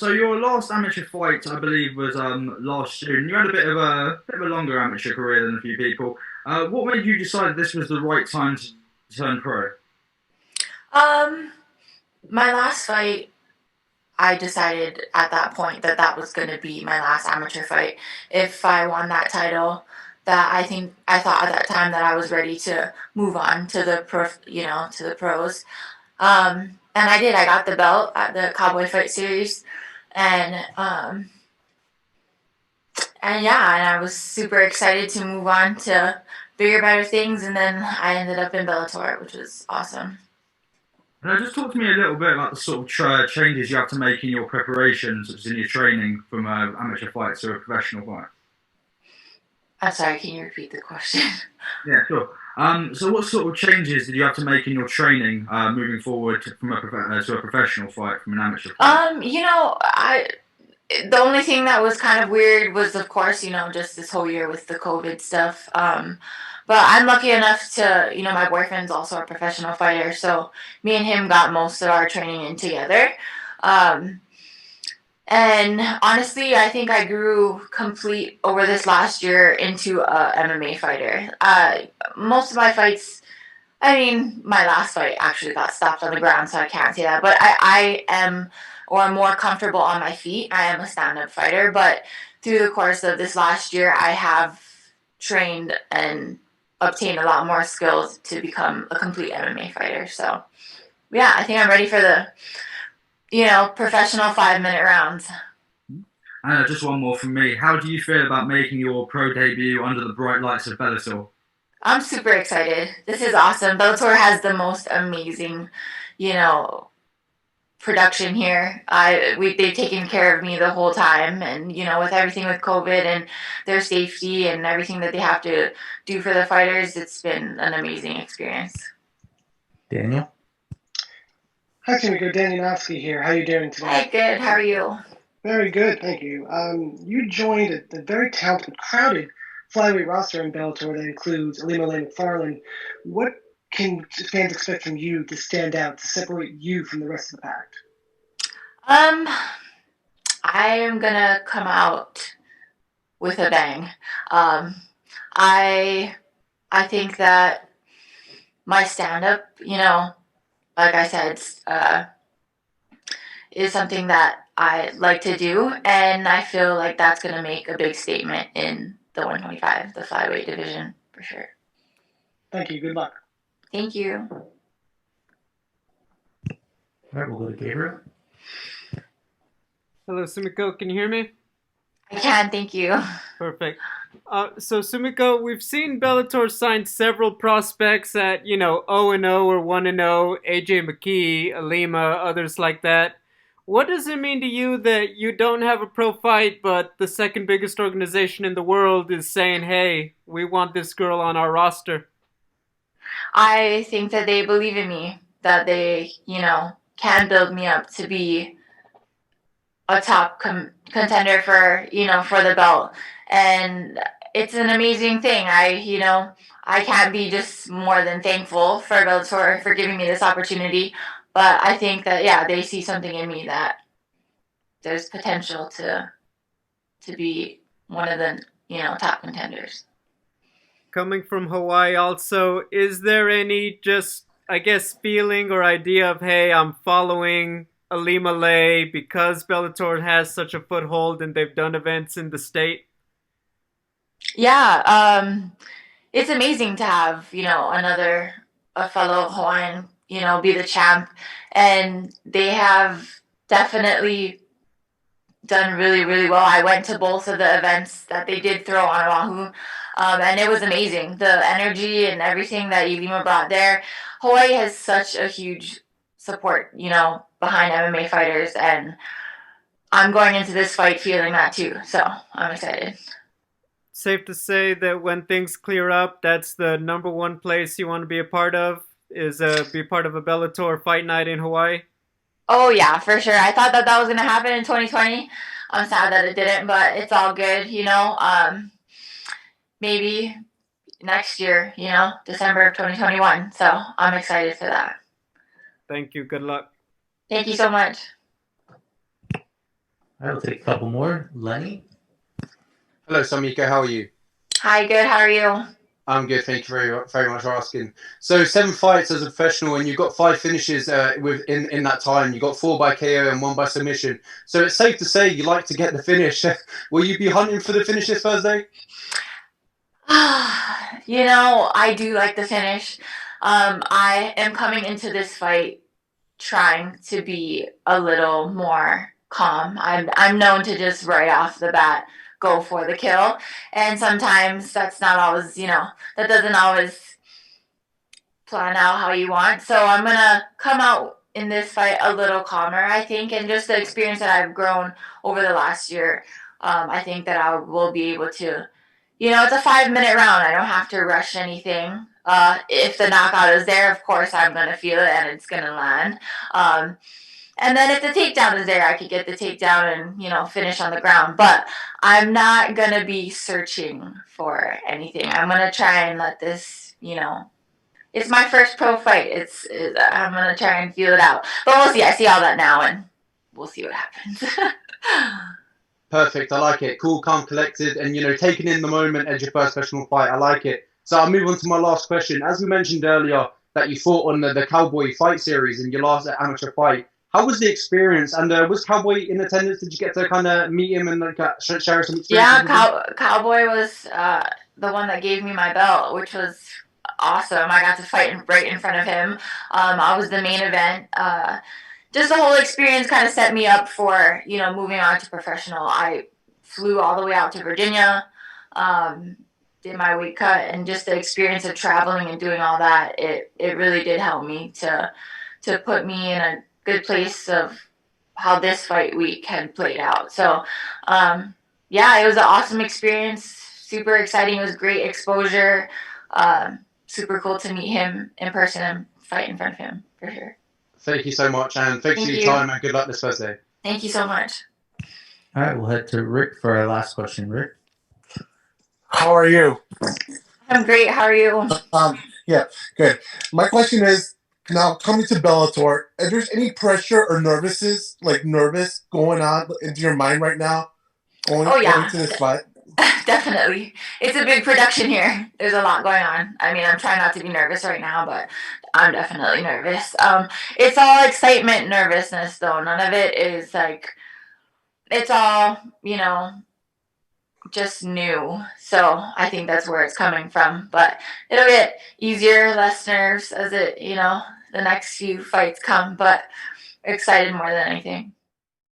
So your last amateur fight, I believe, was last June. You had a bit of a longer amateur career than a few people. What made you decide this was the right time to turn pro? Um, my last fight, I decided at that point that that was going to be my last amateur fight. If I won that title, that I thought at that time that I was ready to move on to the to the pros. And I did. I got the belt at the Cowboy Fight Series, and and yeah, and I was super excited to move on to bigger, better things. And then I ended up in Bellator, which was awesome. Just talk to me a little bit about the sort of changes you have to make in your preparation, such as in your training from amateur fight to a professional fight. I'm sorry. Can you repeat the question? Yeah, sure. So what sort of changes did you have to make in your training moving forward from to a professional fight from an amateur fight? You know, I the only thing that was kind of weird was, of course, just this whole year with the COVID stuff. But I'm lucky enough to, my boyfriend's also a professional fighter, so me and him got most of our training in together. Um, and honestly, I think I grew complete over this last year into a MMA fighter. Most of my fights, I mean, my last fight actually got stopped on the ground, so I can't say that. But I am, or I'm more comfortable on my feet. I am a stand-up fighter, but through the course of this last year, I have trained and obtained a lot more skills to become a complete MMA fighter. So yeah, I think I'm ready for the, professional 5-minute rounds. Just one more from me. How do you feel about making your pro debut under the bright lights of Bellator? I'm super excited. This is awesome. Bellator has the most amazing, you know, production here. They've taken care of me the whole time, and with everything with COVID and their safety and everything that they have to do for the fighters, it's been an amazing experience. Daniel? Hi, Sumiko. Daniel here. How are you doing today? Hey, good. How are you? Very good, thank you. You joined a very talented, crowded flyweight roster in Bellator that includes Ilima Macfarlane. What can fans expect from you to stand out, to separate you from the rest of the pack? Um, I am gonna come out with a bang. Um, I I think that my stand up, like I said, is something that I like to do, and I feel like that's going to make a big statement in the 125, the flyweight division, for sure. Thank you. Good luck. Thank you. All right, we'll go to Gabriel. Hello, Sumiko. Can you hear me? I can, thank you. Perfect. So Sumiko, we've seen Bellator sign several prospects at 0-0 or 1-0, AJ McKee, Ilima, others like that. What does it mean to you that you don't have a pro fight, but the second biggest organization in the world is saying, "Hey, we want this girl on our roster"? I think that they believe in me, that they, can build me up to be a top contender for, for the belt. And it's an amazing thing. I can't be just more than thankful for Bellator for giving me this opportunity. But I think that, yeah, they see something in me that there's potential to be one of the, top contenders. Coming from Hawaii also, is there any just, I guess, feeling or idea of, hey, I'm following Ilima Lay because Bellator has such a foothold and they've done events in the state? Yeah, it's amazing to have, a fellow Hawaiian, be the champ. And they have definitely done really, really well. I went to both of the events that they did throw on Oahu, and it was amazing. The energy and everything that Ilima brought there. Hawaii has such a huge support, behind MMA fighters, and I'm going into this fight feeling that too. So I'm excited. Safe to say that when things clear up, that's the number one place you want to be a part of, is be part of a Bellator fight night in Hawaii? Oh yeah, for sure. I thought that that was gonna happen in 2020. I'm sad that it didn't, but it's all good. Maybe next year. December of 2021. So I'm excited for that. Thank you. Good luck. Thank you so much. I will take a couple more. Lenny? Hello, Sumiko. How are you? Hi, good. How are you? I'm good. Thank you very much for asking. So 7 fights as a professional, and you got 5 finishes in that time. You got 4 by KO and 1 by submission. So it's safe to say you like to get the finish. Will you be hunting for the finish this Thursday? I do like the finish. I am coming into this fight trying to be a little more calm. I'm known to just right off the bat go for the kill, and sometimes that's not always, that doesn't always plan out how you want. So I'm gonna come out in this fight a little calmer, I think, and just the experience that I've grown over the last year. I think that I will be able to. It's a 5-minute round. I don't have to rush anything. If the knockout is there, of course, I'm going to feel it and it's going to land. And then if the takedown is there, I could get the takedown and, finish on the ground. But I'm not going to be searching for anything. I'm going to try and let this, it's my first pro fight. I'm going to try and feel it out. But we'll see. I see all that now and we'll see what happens. Perfect. I like it. Cool, calm, collected, and taking in the moment as your first professional fight. I like it. So I'll move on to my last question. As we mentioned earlier, that you fought on the Cowboy Fight Series in your last amateur fight. How was the experience? And was Cowboy in attendance? Did you get to kind of meet him and share some experiences? Yeah, Cowboy was the one that gave me my belt, which was awesome. I got to fight right in front of him. I was the main event. Just the whole experience kind of set me up for, moving on to professional. I flew all the way out to Virginia, did my weight cut, and just the experience of traveling and doing all that, it really did help me to put me in a good place of how this fight week had played out. So, it was an awesome experience, super exciting. It was great exposure, super cool to meet him in person and fight in front of him, for sure. Thank you so much, and thanks for your time, and good luck this Thursday. Thank you so much. All right, we'll head to Rick for our last question. Rick? How are you? I'm great. How are you? Yeah, good. My question is, now coming to Bellator, is there any pressure or nervous going on into your mind right now? Going to this fight? Definitely. It's a big production here. There's a lot going on. I mean, I'm trying not to be nervous right now, but I'm definitely nervous. It's all excitement, nervousness, though. None of it is it's all, just new. So I think that's where it's coming from. But it'll get easier, less nerves as the next few fights come. But excited more than anything.